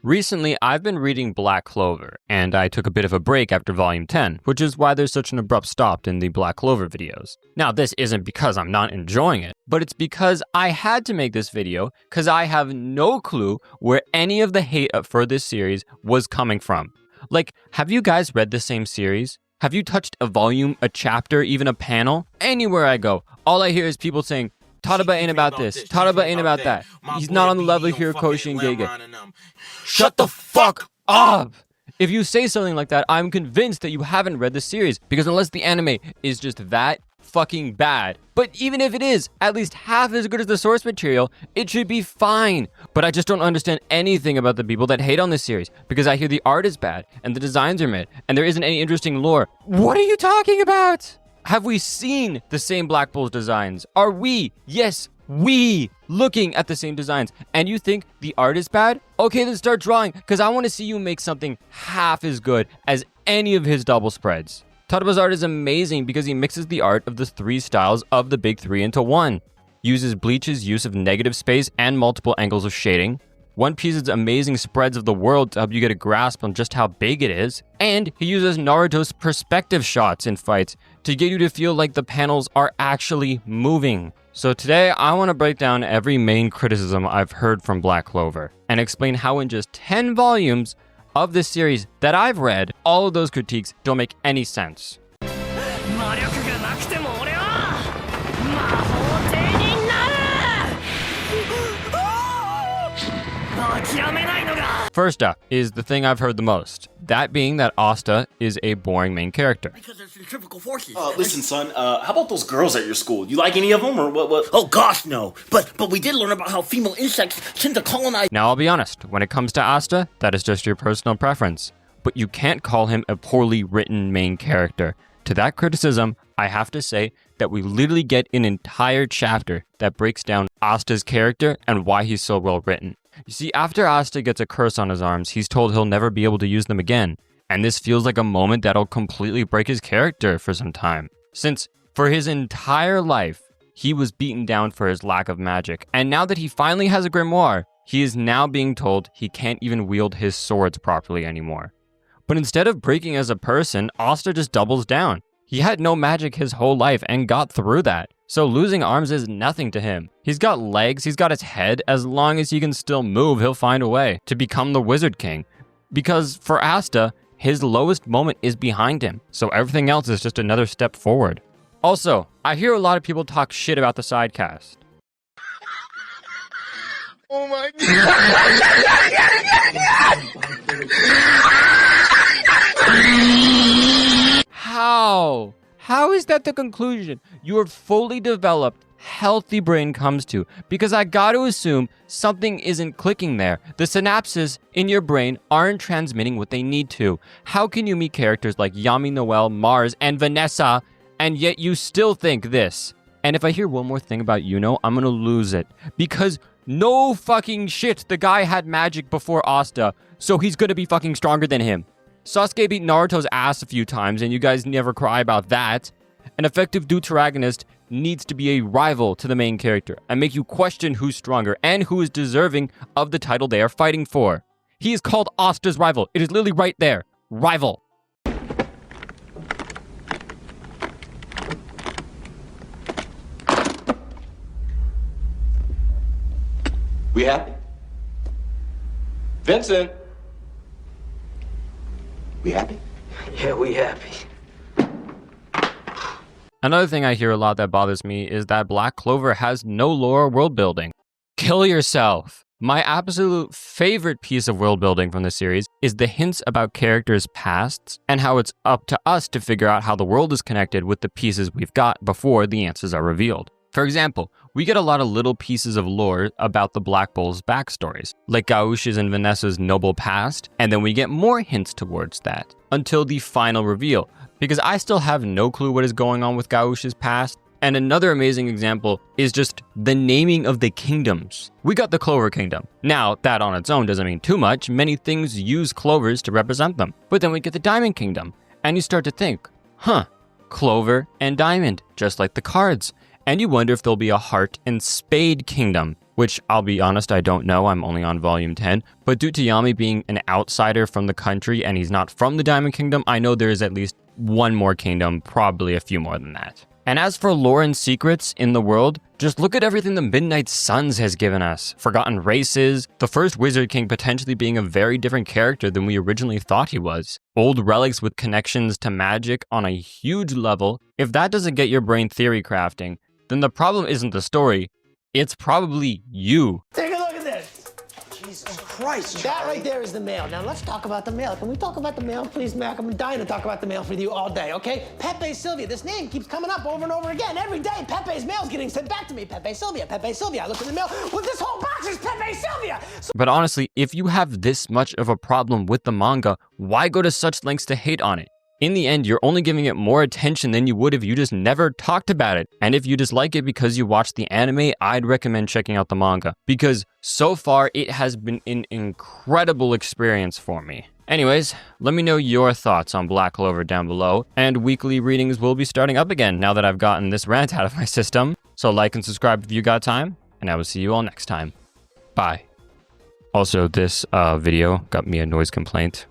Recently, I've been reading Black Clover, and I took a bit of a break after Volume 10, which is why there's such an abrupt stop in the Black Clover videos. Now, this isn't because I'm not enjoying it, but it's because I had to make this video because I have no clue where any of the hate for this series was coming from. Like, have you guys read the same series? Have you touched a volume, a chapter, even a panel? Anywhere I go, all I hear is people saying, Tadaba ain't about this. Tadaba ain't about that. He's not on the level of Hirokoshi and Gege. Shut the fuck up! If you say something like that, I'm convinced that you haven't read the series, because unless the anime is just that fucking bad, but even if it is at least half as good as the source material, it should be fine. But I just don't understand anything about the people that hate on this series, because I hear the art is bad, and the designs are mid, and there isn't any interesting lore. What are you talking about? Have we seen the same Black Bulls designs? Are we, yes, we, looking at the same designs? And you think the art is bad? Okay, then start drawing, because I want to see you make something half as good as any of his double spreads. Tadaba's art is amazing because he mixes the art of the three styles of the big three into one. Uses Bleach's use of negative space and multiple angles of shading. One Piece's amazing spreads of the world to help you get a grasp on just how big it is. And he uses Naruto's perspective shots in fights to get you to feel like the panels are actually moving. So today, I want to break down every main criticism I've heard from Black Clover and explain how in just 10 volumes of this series that I've read, all of those critiques don't make any sense. First up is the thing I've heard the most, that being that Asta is a boring main character. Because it's centrifugal forces. Listen, son, how about those girls at your school? You like any of them, or what? Oh gosh, no. But we did learn about how female insects tend to colonize. Now, I'll be honest, when it comes to Asta, that is just your personal preference. But you can't call him a poorly written main character. To that criticism, I have to say that we literally get an entire chapter that breaks down Asta's character and why he's so well written. You see, after Asta gets a curse on his arms, he's told he'll never be able to use them again. And this feels like a moment that'll completely break his character for some time. Since, for his entire life, he was beaten down for his lack of magic. And now that he finally has a grimoire, he is now being told he can't even wield his swords properly anymore. But instead of breaking as a person, Asta just doubles down. He had no magic his whole life and got through that. So losing arms is nothing to him. He's got legs, he's got his head. As long as he can still move, he'll find a way to become the Wizard King. Because for Asta, his lowest moment is behind him. So everything else is just another step forward. Also, I hear a lot of people talk shit about the side cast. Oh my god! How is that the conclusion your fully developed, healthy brain comes to? Because I gotta assume something isn't clicking there. The synapses in your brain aren't transmitting what they need to. How can you meet characters like Yami Noel, Mars, and Vanessa, and yet you still think this? And if I hear one more thing about Yuno, I'm gonna lose it. Because no fucking shit, the guy had magic before Asta, so he's gonna be fucking stronger than him. Sasuke beat Naruto's ass a few times, and you guys never cry about that. An effective deuteragonist needs to be a rival to the main character and make you question who's stronger and who is deserving of the title they are fighting for. He is called Asta's rival. It is literally right there. Rival. We happy? Vincent? We happy? Yeah, we happy. Another thing I hear a lot that bothers me is that Black Clover has no lore or world building. Kill yourself! My absolute favorite piece of world building from the series is the hints about characters' pasts and how it's up to us to figure out how the world is connected with the pieces we've got before the answers are revealed. For example, we get a lot of little pieces of lore about the Black Bulls' backstories, like Gauch's and Vanessa's noble past, and then we get more hints towards that, until the final reveal, because I still have no clue what is going on with Gauch's past. And another amazing example is just the naming of the kingdoms. We got the Clover Kingdom. Now, that on its own doesn't mean too much. Many things use clovers to represent them. But then we get the Diamond Kingdom, and you start to think, Clover and Diamond, just like the cards. And you wonder if there'll be a Heart and Spade Kingdom. which I'll be honest, I don't know. I'm only on volume 10. But due to Yami being an outsider from the country and he's not from the Diamond Kingdom, I know there is at least one more kingdom, probably a few more than that. And as for lore and secrets in the world, just look at everything the Midnight Suns has given us. Forgotten races, the first Wizard King potentially being a very different character than we originally thought he was. Old relics with connections to magic on a huge level. If that doesn't get your brain theory crafting, then the problem isn't the story, it's probably you. Take a look at this. Jesus Christ, that right there is the mail. Now let's talk about the mail. Can we talk about the mail, please, Mac? I'm dying to talk about the mail with you all day, okay? Pepe Sylvia, this name keeps coming up over and over again. Every day, Pepe's mail's getting sent back to me. Pepe Sylvia, Pepe Sylvia. I look in the mail, well, this whole box is Pepe Sylvia. But honestly, if you have this much of a problem with the manga, why go to such lengths to hate on it? In the end, you're only giving it more attention than you would if you just never talked about it. And if you dislike it because you watched the anime, I'd recommend checking out the manga, because so far it has been an incredible experience for me. Anyways, let me know your thoughts on Black Clover down below, and weekly readings will be starting up again now that I've gotten this rant out of my system. So like and subscribe if you got time, and I will see you all next time. Bye. Also, this video got me a noise complaint.